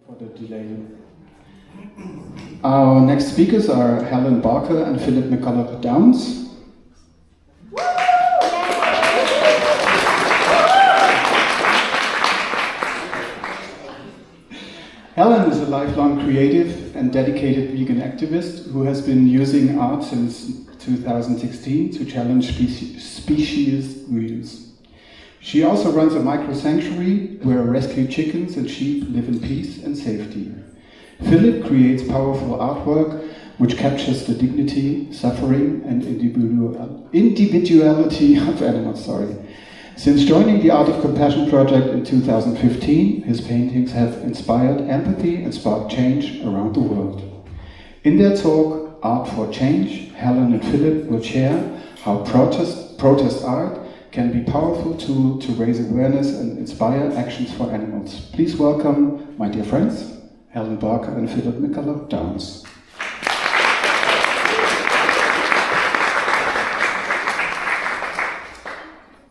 For the delay. Our next speakers are Helen Barker and Philip McCulloch-Downs. Helen is a lifelong creative and dedicated vegan activist who has been using art since 2016 to challenge species views. She also runs a micro-sanctuary where rescued chickens and sheep live in peace and safety. Philip creates powerful artwork which captures the dignity, suffering, and individuality of animals. Since joining the Art of Compassion project in 2015, his paintings have inspired empathy and sparked change around the world. In their talk, Art for Change, Helen and Philip will share how protest art can be a powerful tool to raise awareness and inspire actions for animals. Please welcome my dear friends, Helen Barker and Philip McCulloch-Downs.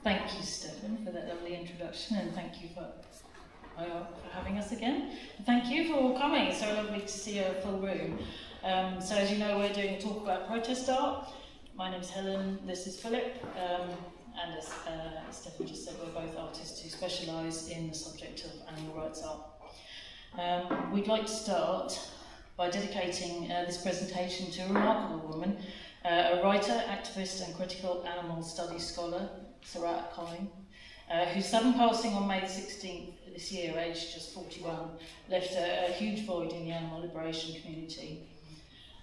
Thank you, Stefan, for that lovely introduction, and thank you for having us again. And thank you for all coming. It's so lovely to see a full room. So as you know, we're doing a talk about protest art. My name is Helen, this is Philip, and as Stefan just said, we're both artists who specialise in the subject of animal rights art. We'd like to start by dedicating this presentation to a remarkable woman, a writer, activist and critical animal studies scholar, Sarat Colling, whose sudden passing on May 16th this year, aged just 41, left a huge void in the animal liberation community.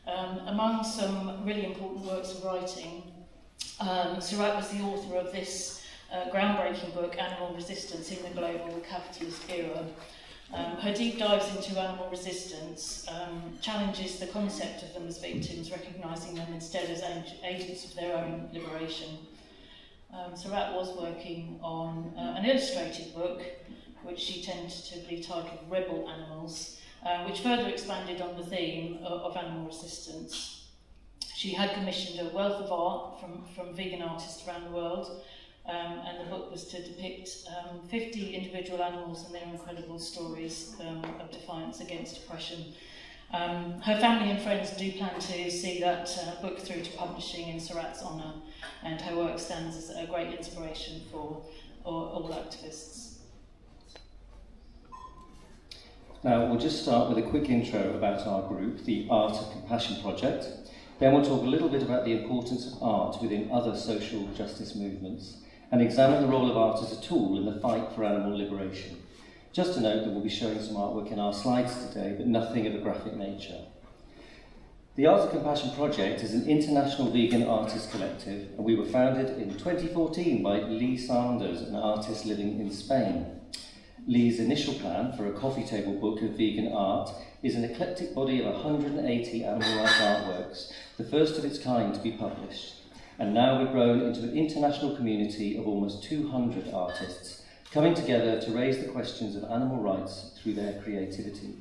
Among some really important works of writing, Sarat was the author of this groundbreaking book, Animal Resistance in the Global Capitalist Era. Her deep dives into animal resistance challenges the concept of them as victims, recognising them instead as agents of their own liberation. Sarat was working on an illustrated book, which she tentatively titled Rebel Animals, which further expanded on the theme of animal resistance. She had commissioned a wealth of art from vegan artists around the world, and the book was to depict 50 individual animals and their incredible stories of defiance against oppression. Her family and friends do plan to see that book through to publishing in Sarat's honour, and her work stands as a great inspiration for all activists. Now, we'll just start with a quick intro about our group, the Art of Compassion Project. Then we'll talk a little bit about the importance of art within other social justice movements, and examine the role of art as a tool in the fight for animal liberation. Just to note that we'll be showing some artwork in our slides today, but nothing of a graphic nature. The Art of Compassion Project is an international vegan artist collective, and we were founded in 2014 by Leigh Sanders, an artist living in Spain. Leigh's initial plan for a coffee table book of vegan art is an eclectic body of 180 animal rights artworks, the first of its kind to be published. And now we've grown into an international community of almost 200 artists, coming together to raise the questions of animal rights through their creativity.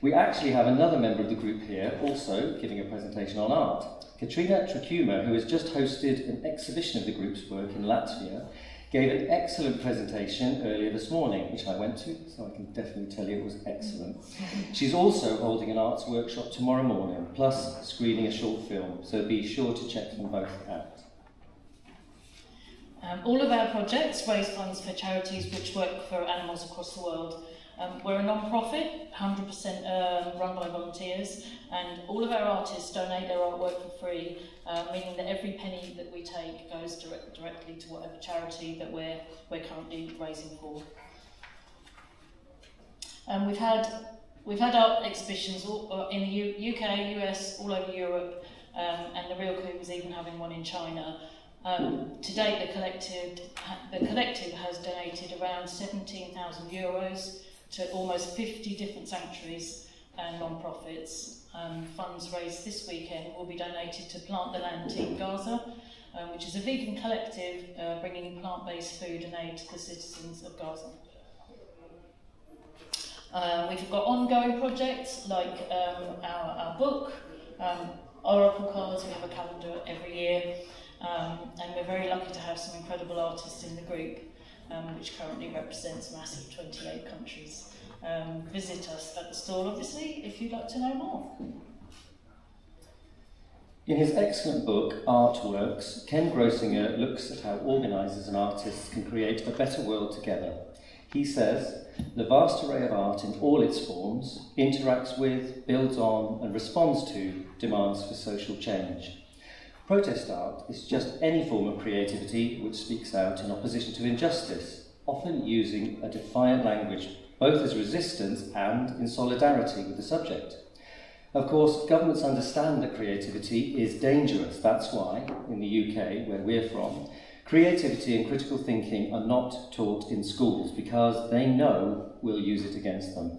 We actually have another member of the group here, also giving a presentation on art. Katrina Trakuma, who has just hosted an exhibition of the group's work in Latvia, gave an excellent presentation earlier this morning, which I went to, so I can definitely tell you it was excellent. She's also holding an arts workshop tomorrow morning, plus screening a short film, so be sure to check them both out. All of our projects raise funds for charities which work for animals across the world. We're a non-profit, 100% run by volunteers, and all of our artists donate their artwork for free, meaning that every penny that we take goes directly to whatever charity that we're currently raising for. We've had art exhibitions in the UK, US, all over Europe, and the real coup was even having one in China. To date, the collective has donated around €17,000 to almost 50 different sanctuaries and non-profits. Funds raised this weekend will be donated to Plant the Land Team Gaza, which is a vegan collective bringing plant-based food and aid to the citizens of Gaza. We've got ongoing projects like our book, Oracle cards. We have a calendar every year, and we're very lucky to have some incredible artists in the group, which currently represents a massive 28 countries. visit us at the stall, obviously, if you'd like to know more. In his excellent book, Artworks, Ken Grossinger looks at how organisers and artists can create a better world together. He says, the vast array of art in all its forms interacts with, builds on and responds to demands for social change. Protest art is just any form of creativity which speaks out in opposition to injustice, often using a defiant language, both as resistance and in solidarity with the subject. Of course, governments understand that creativity is dangerous. That's why, in the UK, where we're from, creativity and critical thinking are not taught in schools because they know we'll use it against them.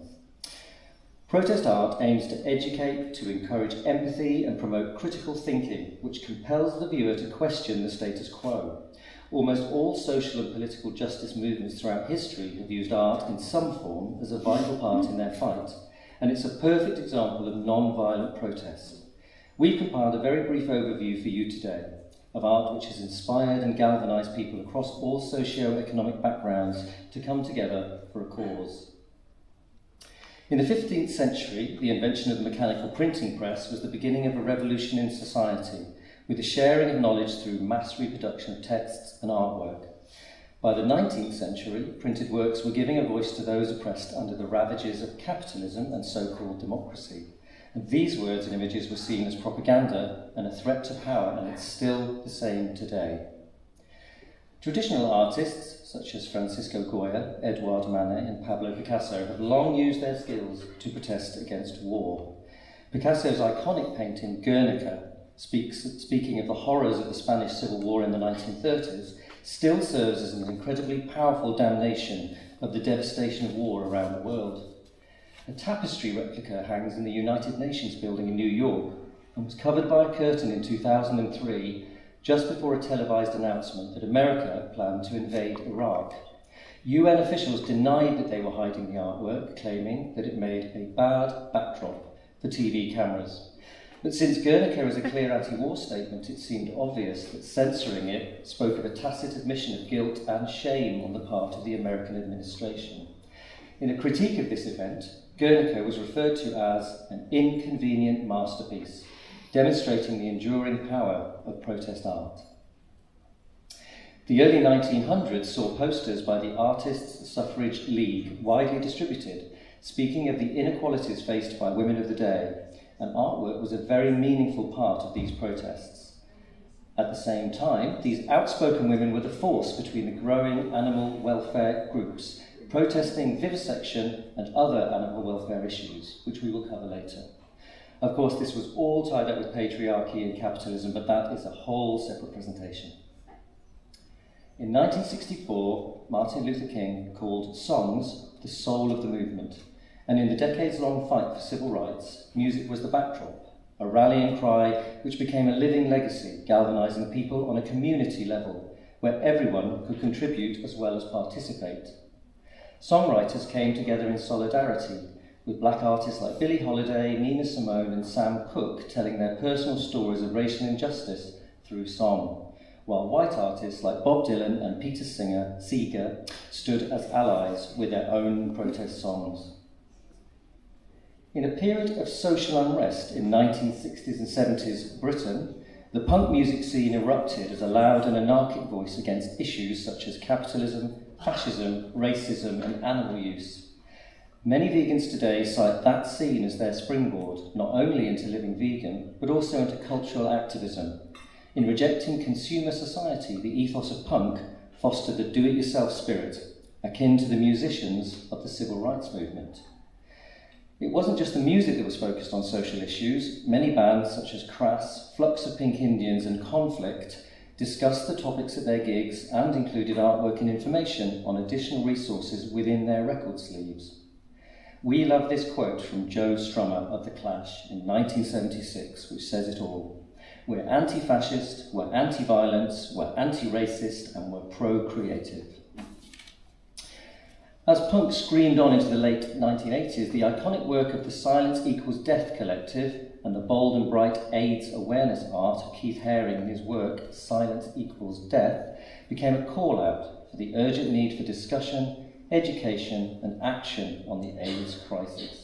Protest art aims to educate, to encourage empathy and promote critical thinking, which compels the viewer to question the status quo. Almost all social and political justice movements throughout history have used art in some form as a vital part in their fight, and it's a perfect example of non-violent protest. We've compiled a very brief overview for you today of art which has inspired and galvanised people across all socio-economic backgrounds to come together for a cause. In the 15th century, the invention of the mechanical printing press was the beginning of a revolution in society, with the sharing of knowledge through mass reproduction of texts and artwork. By the 19th century, printed works were giving a voice to those oppressed under the ravages of capitalism and so-called democracy. And these words and images were seen as propaganda and a threat to power, and it's still the same today. Traditional artists, such as Francisco Goya, Edouard Manet and Pablo Picasso, have long used their skills to protest against war. Picasso's iconic painting, Guernica, speaking of the horrors of the Spanish Civil War in the 1930s, still serves as an incredibly powerful damnation of the devastation of war around the world. A tapestry replica hangs in the United Nations building in New York and was covered by a curtain in 2003, just before a televised announcement that America planned to invade Iraq. UN officials denied that they were hiding the artwork, claiming that it made a bad backdrop for TV cameras. But since Guernica is a clear anti-war statement, it seemed obvious that censoring it spoke of a tacit admission of guilt and shame on the part of the American administration. In a critique of this event, Guernica was referred to as an inconvenient masterpiece, demonstrating the enduring power of protest art. The early 1900s saw posters by the Artists' Suffrage League widely distributed, speaking of the inequalities faced by women of the day, and artwork was a very meaningful part of these protests. At the same time, these outspoken women were the force between the growing animal welfare groups, protesting vivisection and other animal welfare issues, which we will cover later. Of course, this was all tied up with patriarchy and capitalism, but that is a whole separate presentation. In 1964, Martin Luther King called songs the soul of the movement, and in the decades-long fight for civil rights, music was the backdrop, a rallying cry which became a living legacy, galvanizing people on a community level, where everyone could contribute as well as participate. Songwriters came together in solidarity, with black artists like Billie Holiday, Nina Simone and Sam Cooke telling their personal stories of racial injustice through song, while white artists like Bob Dylan and Peter Seeger stood as allies with their own protest songs. In a period of social unrest in 1960s and 70s Britain, the punk music scene erupted as a loud and anarchic voice against issues such as capitalism, fascism, racism and animal use. Many vegans today cite that scene as their springboard, not only into living vegan, but also into cultural activism. In rejecting consumer society, the ethos of punk fostered the do-it-yourself spirit, akin to the musicians of the civil rights movement. It wasn't just the music that was focused on social issues. Many bands such as CRASS, Flux of Pink Indians and Conflict discussed the topics at their gigs and included artwork and information on additional resources within their record sleeves. We love this quote from Joe Strummer of The Clash in 1976, which says it all. We're anti-fascist, we're anti-violence, we're anti-racist, and we're pro-creative. As punk screamed on into the late 1980s, the iconic work of the Silence Equals Death collective and the bold and bright AIDS awareness art of Keith Haring and his work Silence Equals Death became a call-out for the urgent need for discussion, education and action on the AIDS crisis.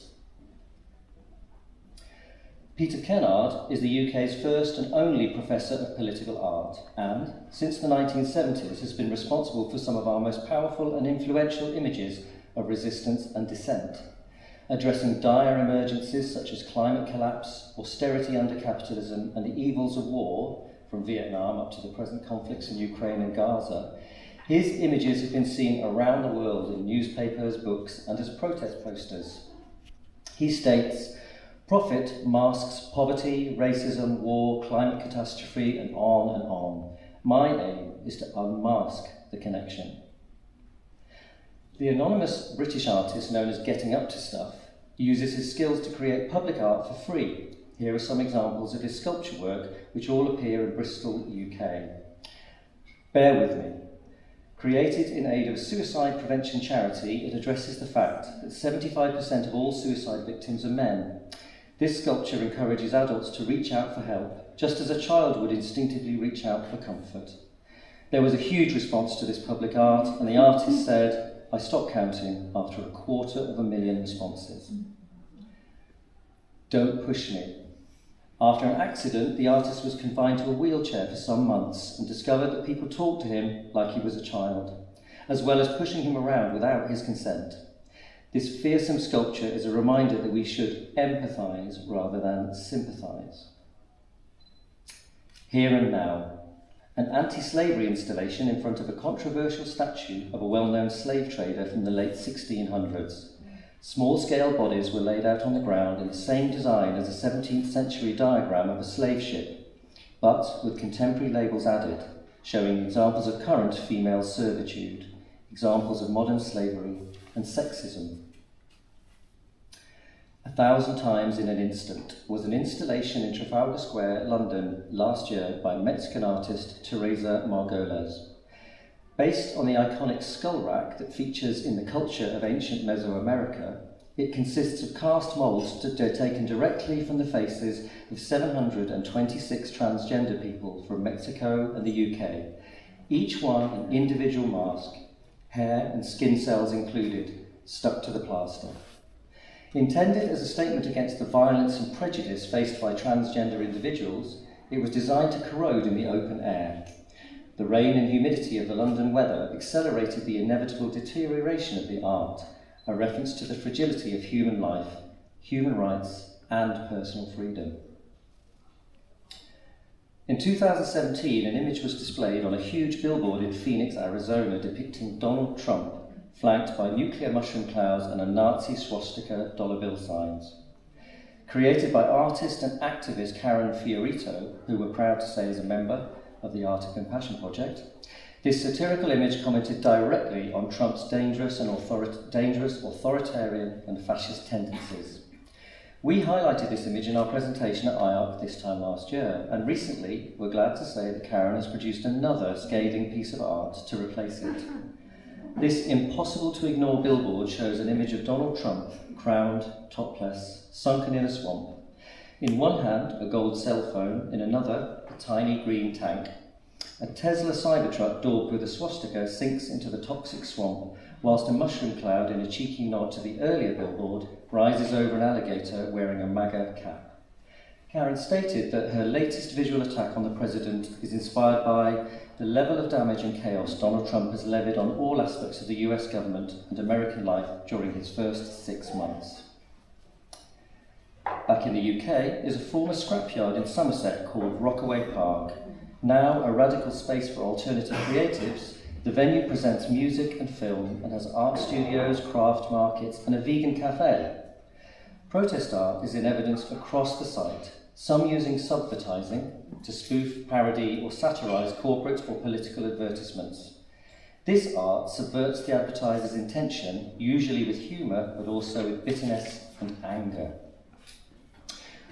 Peter Kennard is the UK's first and only Professor of Political Art and, since the 1970s, has been responsible for some of our most powerful and influential images of resistance and dissent, addressing dire emergencies such as climate collapse, austerity under capitalism, and the evils of war, from Vietnam up to the present conflicts in Ukraine and Gaza. His images have been seen around the world in newspapers, books, and as protest posters. He states, "Profit masks poverty, racism, war, climate catastrophe, and on and on. My aim is to unmask the connection." The anonymous British artist known as Getting Up to Stuff uses his skills to create public art for free. Here are some examples of his sculpture work, which all appear in Bristol, UK. Bear with me. Created in aid of a suicide prevention charity, it addresses the fact that 75% of all suicide victims are men. This sculpture encourages adults to reach out for help, just as a child would instinctively reach out for comfort. There was a huge response to this public art, and the artist said, "I stopped counting after 250,000 responses." Don't push me. After an accident, the artist was confined to a wheelchair for some months and discovered that people talked to him like he was a child, as well as pushing him around without his consent. This fearsome sculpture is a reminder that we should empathise rather than sympathise. Here and Now, an anti-slavery installation in front of a controversial statue of a well-known slave trader from the late 1600s. Small-scale bodies were laid out on the ground in the same design as a 17th century diagram of a slave ship, but with contemporary labels added, showing examples of current female servitude, examples of modern slavery and sexism. 1,000 Times in an Instant was an installation in Trafalgar Square, London, last year by Mexican artist Teresa Margolez. Based on the iconic skull rack that features in the culture of ancient Mesoamerica, it consists of cast moulds taken directly from the faces of 726 transgender people from Mexico and the UK, each one an individual mask, hair and skin cells included, stuck to the plaster. Intended as a statement against the violence and prejudice faced by transgender individuals, it was designed to corrode in the open air. The rain and humidity of the London weather accelerated the inevitable deterioration of the art, a reference to the fragility of human life, human rights, and personal freedom. In 2017, an image was displayed on a huge billboard in Phoenix, Arizona, depicting Donald Trump, flanked by nuclear mushroom clouds and a Nazi swastika dollar bill signs. Created by artist and activist Karen Fiorito, who we're proud to say is a member of the Art of Compassion project, this satirical image commented directly on Trump's dangerous, authoritarian and fascist tendencies. We highlighted this image in our presentation at IARC this time last year, and recently we're glad to say that Karen has produced another scathing piece of art to replace it. This impossible-to-ignore billboard shows an image of Donald Trump, crowned, topless, sunken in a swamp. In one hand, a gold cell phone, in another, a tiny green tank. A Tesla Cybertruck daubed with a swastika sinks into the toxic swamp, whilst a mushroom cloud, in a cheeky nod to the earlier billboard, rises over an alligator wearing a MAGA cap. Karen stated that her latest visual attack on the president is inspired by the level of damage and chaos Donald Trump has levied on all aspects of the US government and American life during his first 6 months. Back in the UK is a former scrapyard in Somerset called Rockaway Park. Now a radical space for alternative creatives, the venue presents music and film and has art studios, craft markets and a vegan cafe. Protest art is in evidence across the site, some using subvertising to spoof, parody or satirise corporate or political advertisements. This art subverts the advertiser's intention, usually with humour but also with bitterness and anger.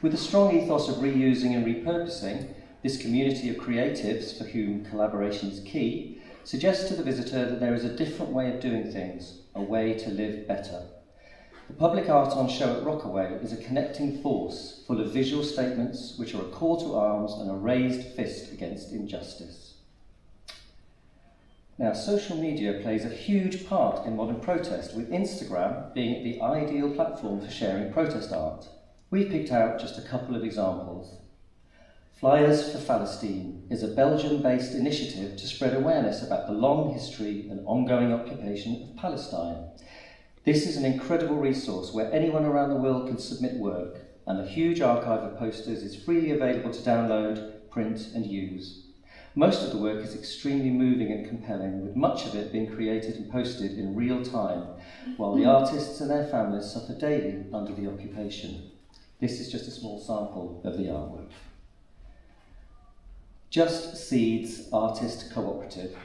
With a strong ethos of reusing and repurposing, this community of creatives, for whom collaboration is key, suggests to the visitor that there is a different way of doing things, a way to live better. The public art on show at Rockaway is a connecting force, full of visual statements which are a call to arms and a raised fist against injustice. Now, social media plays a huge part in modern protest, with Instagram being the ideal platform for sharing protest art. We picked out just a couple of examples. Flyers for Palestine is a Belgium-based initiative to spread awareness about the long history and ongoing occupation of Palestine. This is an incredible resource where anyone around the world can submit work, and a huge archive of posters is freely available to download, print and use. Most of the work is extremely moving and compelling, with much of it being created and posted in real time, while the artists and their families suffer daily under the occupation. This is just a small sample of the artwork. Just Seeds Artist Cooperative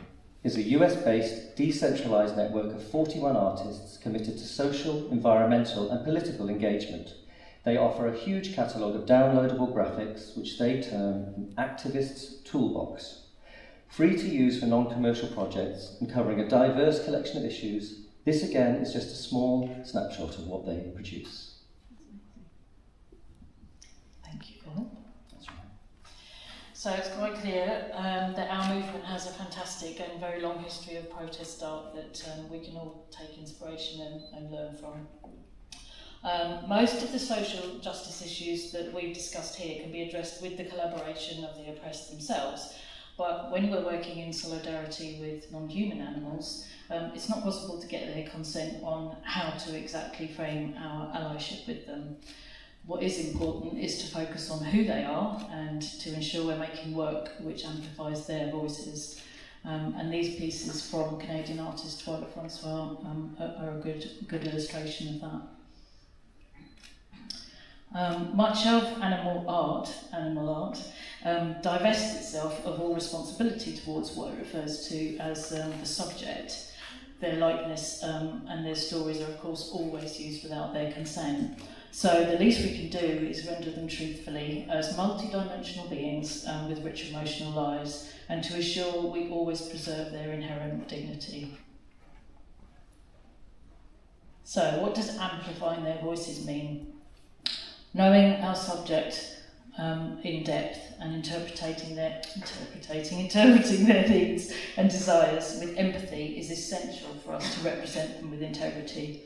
is a US-based, decentralised network of 41 artists committed to social, environmental and political engagement. They offer a huge catalogue of downloadable graphics, which they term an activist's toolbox. Free to use for non-commercial projects and covering a diverse collection of issues, this again is just a small snapshot of what they produce. Thank you, Colin. That's right. So it's quite clear that our movement has a fantastic and very long history of protest art that we can all take inspiration and learn from. Most of the social justice issues that we've discussed here can be addressed with the collaboration of the oppressed themselves, but when we're working in solidarity with non-human animals, it's not possible to get their consent on how to exactly frame our allyship with them. What is important is to focus on who they are and to ensure we're making work which amplifies their voices. And these pieces from Canadian artist Toilet Francois are a good illustration of that. Much of animal art divests itself of all responsibility towards what it refers to as the subject. Their likeness and their stories are of course always used without their consent. So the least we can do is render them truthfully as multi-dimensional beings with rich emotional lives, and to assure we always preserve their inherent dignity. So what does amplifying their voices mean? Knowing our subject in depth and interpreting their needs and desires with empathy is essential for us to represent them with integrity.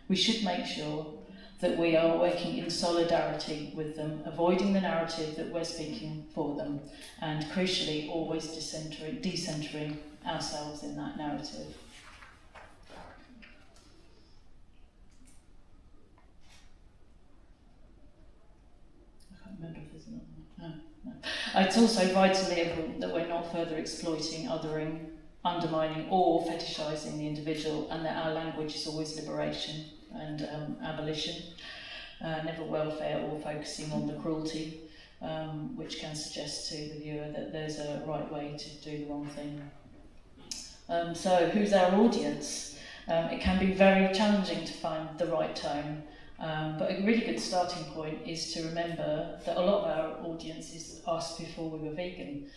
We should make sure that we are working in solidarity with them, avoiding the narrative that we're speaking for them, and crucially always decentering ourselves in that narrative. It's also vitally important that we're not further exploiting, othering, undermining or fetishising the individual, and that our language is always liberation and abolition, never welfare or focusing on the cruelty, which can suggest to the viewer that there's a right way to do the wrong thing. So who's our audience? It can be very challenging to find the right tone. But a really good starting point is to remember that a lot of our audience is us before we were vegan.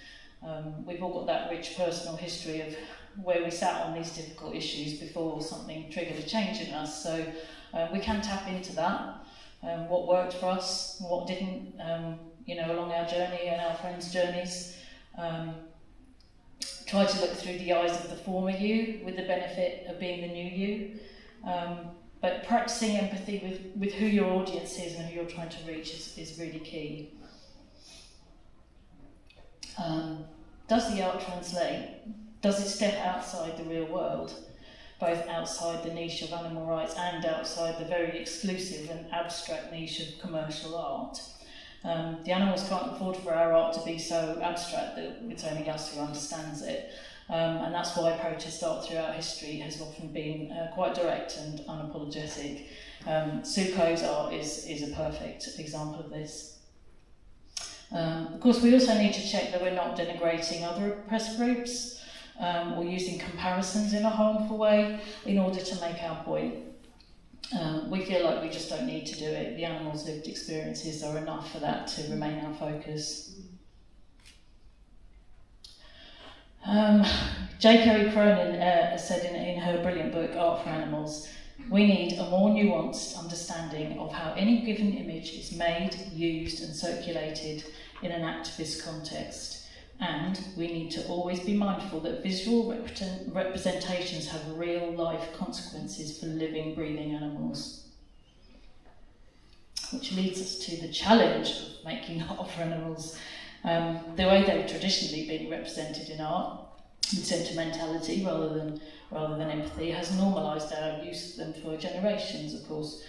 We've all got that rich personal history of where we sat on these difficult issues before something triggered a change in us. So we can tap into that, what worked for us, what didn't, along our journey and our friends' journeys. Try to look through the eyes of the former you with the benefit of being the new you. But practicing empathy with who your audience is and who you're trying to reach is really key. Does the art translate? Does it step outside the real world? Both outside the niche of animal rights and outside the very exclusive and abstract niche of commercial art. The animals can't afford for our art to be so abstract that it's only us who understands it. And that's why protest art throughout history has often been quite direct and unapologetic. Suko's art is a perfect example of this. Of course, we also need to check that we're not denigrating other oppressed groups or using comparisons in a harmful way in order to make our point. We feel like we just don't need to do it. The animals' lived experiences are enough for that to remain our focus. J. Kerry Cronin said in her brilliant book, Art for Animals, we need a more nuanced understanding of how any given image is made, used and circulated in an activist context. And we need to always be mindful that visual representations have real life consequences for living, breathing animals. Which leads us to the challenge of making art for animals. The way they've traditionally been represented in art, with sentimentality rather than empathy, has normalised our use of them for generations, of course.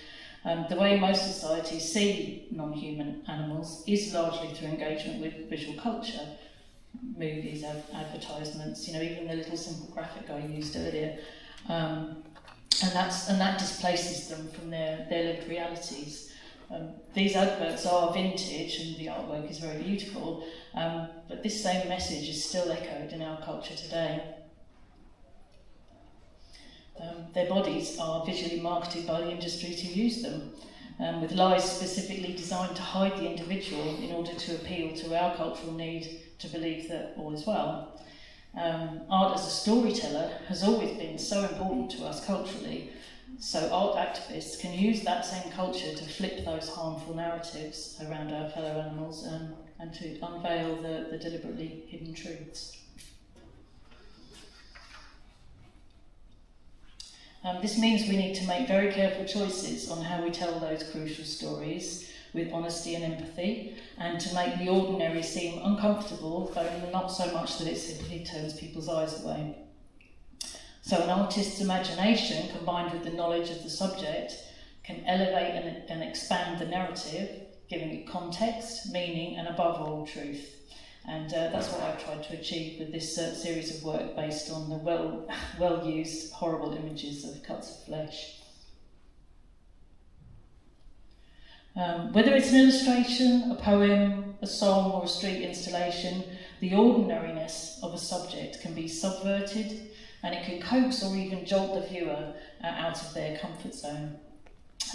The way most societies see non-human animals is largely through engagement with visual culture, movies, advertisements, even the little simple graphic I used earlier, and that displaces them from their lived realities. These adverts are vintage and the artwork is very beautiful, but this same message is still echoed in our culture today. Their bodies are visually marketed by the industry to use them, with lies specifically designed to hide the individual in order to appeal to our cultural need to believe that all is well. Art as a storyteller has always been so important to us culturally, so art activists can use that same culture to flip those harmful narratives around our fellow animals and to unveil the deliberately hidden truths. This means we need to make very careful choices on how we tell those crucial stories with honesty and empathy, and to make the ordinary seem uncomfortable, though not so much that it simply turns people's eyes away. So an artist's imagination, combined with the knowledge of the subject, can elevate and expand the narrative, giving it context, meaning, and above all, truth. And that's what I've tried to achieve with this series of work based on the well-used horrible images of cuts of flesh. Whether it's an illustration, a poem, a song, or a street installation, the ordinariness of a subject can be subverted, and it can coax or even jolt the viewer out of their comfort zone.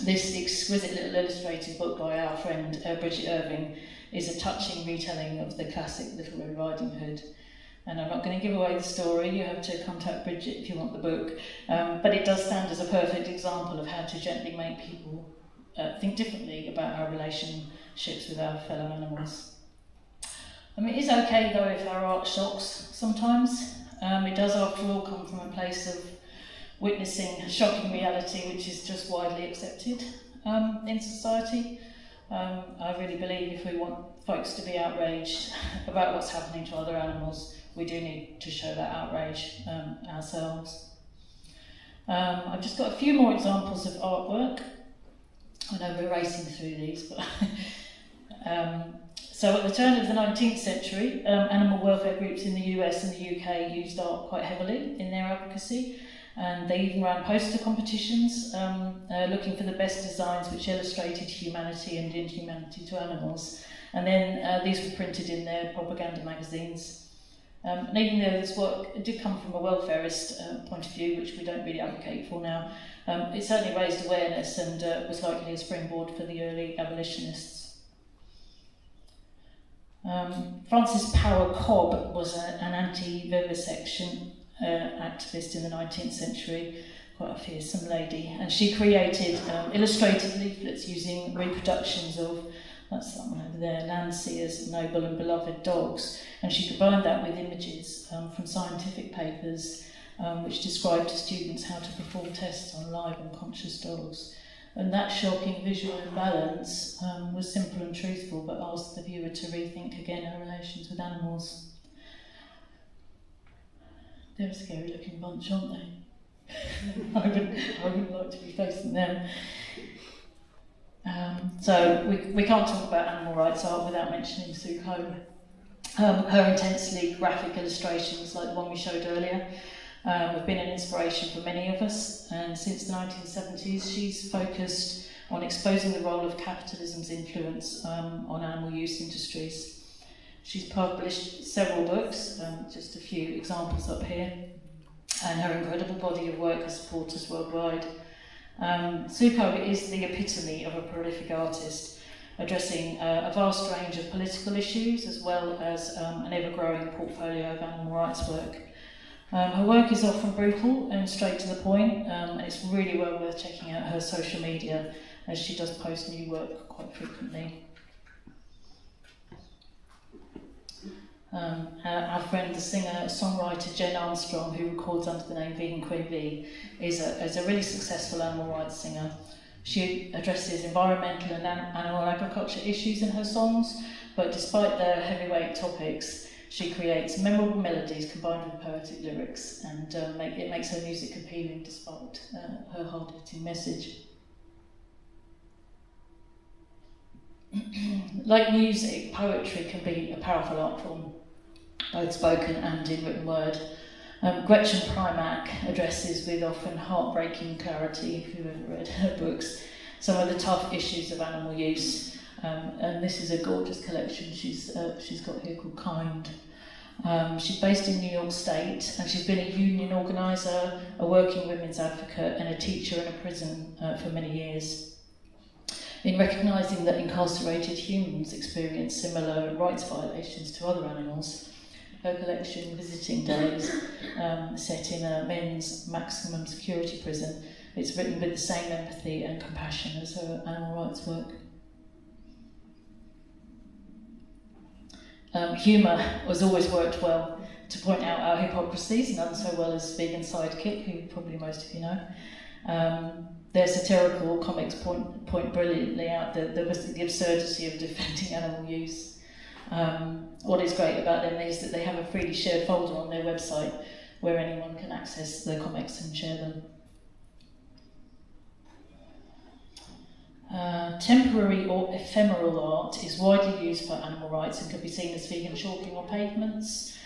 This exquisite little illustrated book by our friend Bridget Irving is a touching retelling of the classic Little Red Riding Hood. And I'm not going to give away the story, you have to contact Bridget if you want the book, but it does stand as a perfect example of how to gently make people think differently about our relationships with our fellow animals. I mean, it is okay though if our art shocks sometimes. It does after all come from a place of witnessing shocking reality which is just widely accepted in society. I really believe if we want folks to be outraged about what's happening to other animals, we do need to show that outrage ourselves. I've just got a few more examples of artwork. I know we're racing through these, but so at the turn of the 19th century, animal welfare groups in the US and the UK used art quite heavily in their advocacy, and they even ran poster competitions looking for the best designs which illustrated humanity and inhumanity to animals. And then these were printed in their propaganda magazines. And even though this work did come from a welfarist point of view, which we don't really advocate for now, it certainly raised awareness and was likely a springboard for the early abolitionists. Frances Power Cobb was an anti-vivisection activist in the 19th century, quite a fearsome lady, and she created illustrated leaflets using reproductions of, that's that one over there, Landseer's noble and beloved dogs, and she combined that with images from scientific papers which described to students how to perform tests on live and conscious dogs. And that shocking visual imbalance was simple and truthful, but asked the viewer to rethink again her relations with animals. They're a scary looking bunch, aren't they? I wouldn't like to be facing them. So we can't talk about animal rights art without mentioning Sue Cohn. Her intensely graphic illustrations, like the one we showed earlier, have been an inspiration for many of us, and since the 1970s she's focused on exposing the role of capitalism's influence on animal use industries. She's published several books, just a few examples up here, and her incredible body of work has supporters worldwide. Suko is the epitome of a prolific artist, addressing a vast range of political issues as well as an ever-growing portfolio of animal rights work. Her work is often brutal and straight to the point, and it's really well worth checking out her social media, as she does post new work quite frequently. Our friend, the singer-songwriter Jen Armstrong, who records under the name Vegan Queen Bee, is a really successful animal rights singer. She addresses environmental and animal agriculture issues in her songs, but despite their heavyweight topics, she creates memorable melodies combined with poetic lyrics, and it makes her music appealing despite her hard-hitting message. Like music, poetry can be a powerful art form, both spoken and in written word. Gretchen Primack addresses with often heartbreaking clarity, if you've ever read her books, some of the tough issues of animal use. And this is a gorgeous collection she's got here called Kind. She's based in New York State, and she's been a union organiser, a working women's advocate, and a teacher in a prison for many years. In recognising that incarcerated humans experience similar rights violations to other animals, her collection, Visiting Days, set in a men's maximum security prison, it's written with the same empathy and compassion as her animal rights work. Humour has always worked well to point out our hypocrisies, none so well as Vegan Sidekick, who probably most of you know. Their satirical comics point brilliantly out the absurdity of defending animal use. What is great about them is that they have a freely shared folder on their website where anyone can access the comics and share them. Temporary or ephemeral art is widely used for animal rights and can be seen as vegan chalking on pavements,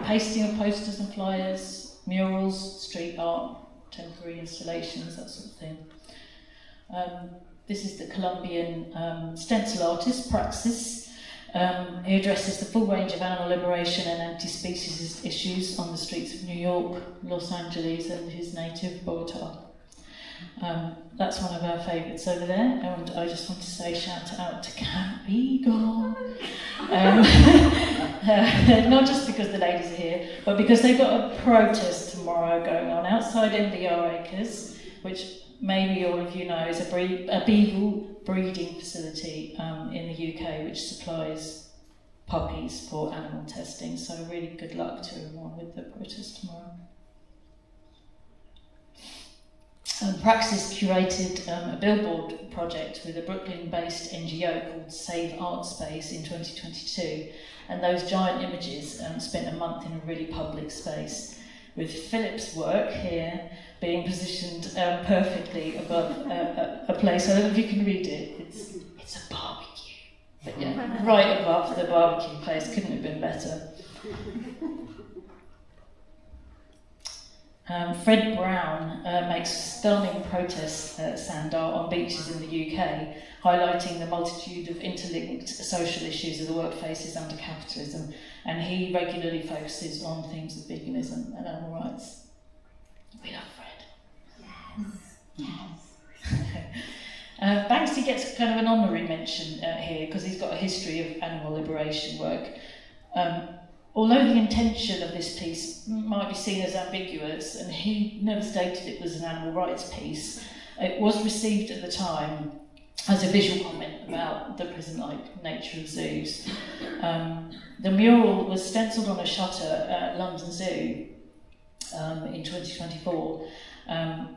pasting of posters and flyers, murals, street art, temporary installations, that sort of thing. This is the Colombian stencil artist, Praxis. He addresses the full range of animal liberation and anti-species issues on the streets of New York, Los Angeles and his native Bogotá. That's one of our favourites over there, and I just want to say shout out to Camp Eagle. Not just because the ladies are here, but because they've got a protest tomorrow going on outside MBR Acres, which maybe all of you know is a beagle breeding facility in the UK which supplies puppies for animal testing. So really good luck to everyone with the protest tomorrow. Praxis curated a billboard project with a Brooklyn-based NGO called Save Art Space in 2022, and those giant images spent a month in a really public space, with Philip's work here being positioned perfectly above a place. I don't know if you can read it. It's a barbecue, but yeah, right above the barbecue place. Couldn't have been better. Fred Brown makes stunning protest sand art on beaches in the UK, highlighting the multitude of interlinked social issues of the work faces under capitalism, and he regularly focuses on themes of veganism and animal rights. We love Fred. Yes. Banksy gets kind of an honorary mention here because he's got a history of animal liberation work. Although the intention of this piece might be seen as ambiguous, and he never stated it was an animal rights piece, it was received at the time as a visual comment about the prison-like nature of zoos. The mural was stencilled on a shutter at London Zoo in 2024,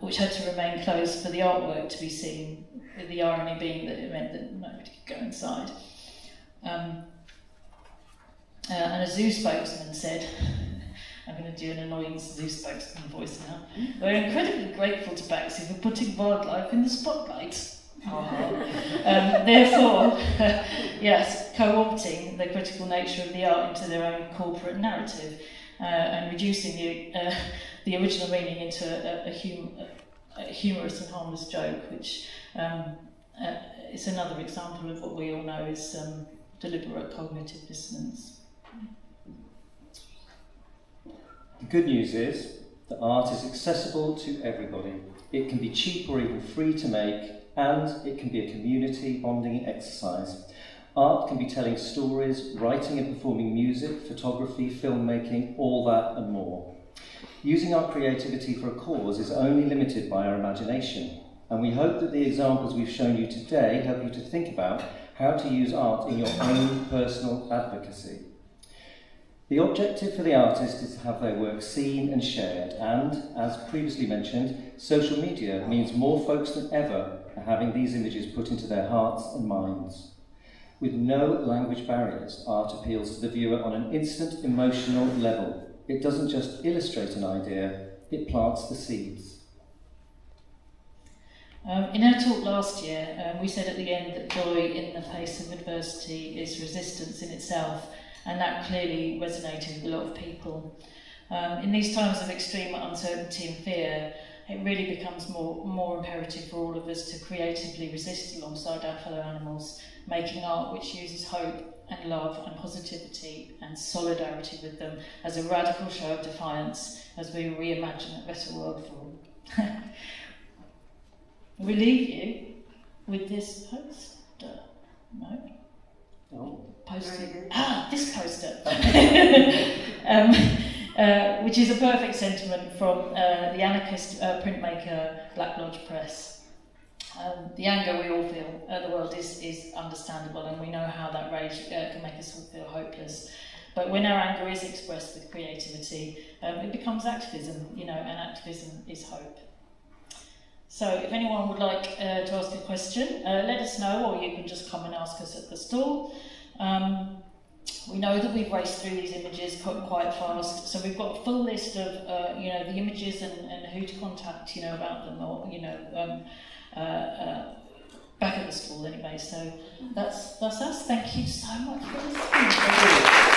which had to remain closed for the artwork to be seen, with the irony being that it meant that nobody could go inside. And a zoo spokesman said, I'm going to do an annoying zoo spokesman voice now, we're incredibly grateful to Banksy for putting wildlife in the spotlight. Therefore, yes, co-opting the critical nature of the art into their own corporate narrative and reducing the original meaning into a humorous and harmless joke, which is another example of what we all know is deliberate cognitive dissonance. The good news is that art is accessible to everybody. It can be cheap or even free to make, and it can be a community bonding exercise. Art can be telling stories, writing and performing music, photography, filmmaking, all that and more. Using our creativity for a cause is only limited by our imagination, and we hope that the examples we've shown you today help you to think about how to use art in your own personal advocacy. The objective for the artist is to have their work seen and shared, and, as previously mentioned, social media means more folks than ever are having these images put into their hearts and minds. With no language barriers, art appeals to the viewer on an instant emotional level. It doesn't just illustrate an idea, it plants the seeds. In our talk last year, we said at the end that joy in the face of adversity is resistance in itself, and that clearly resonated with a lot of people. In these times of extreme uncertainty and fear, it really becomes more imperative for all of us to creatively resist alongside our fellow animals, making art which uses hope and love and positivity and solidarity with them as a radical show of defiance as we reimagine a better world for all. We leave you with this poster. No? Oh. Poster. This poster. Which is a perfect sentiment from the anarchist printmaker Black Lodge Press. The anger we all feel at the world is understandable, and we know how that rage can make us all feel hopeless. But when our anger is expressed with creativity, it becomes activism, and activism is hope. So if anyone would like to ask a question, let us know, or you can just come and ask us at the stall. We know that we've raced through these images quite fast, so we've got a full list of the images and who to contact about them, or back at the stall anyway. So that's us. Thank you so much for listening.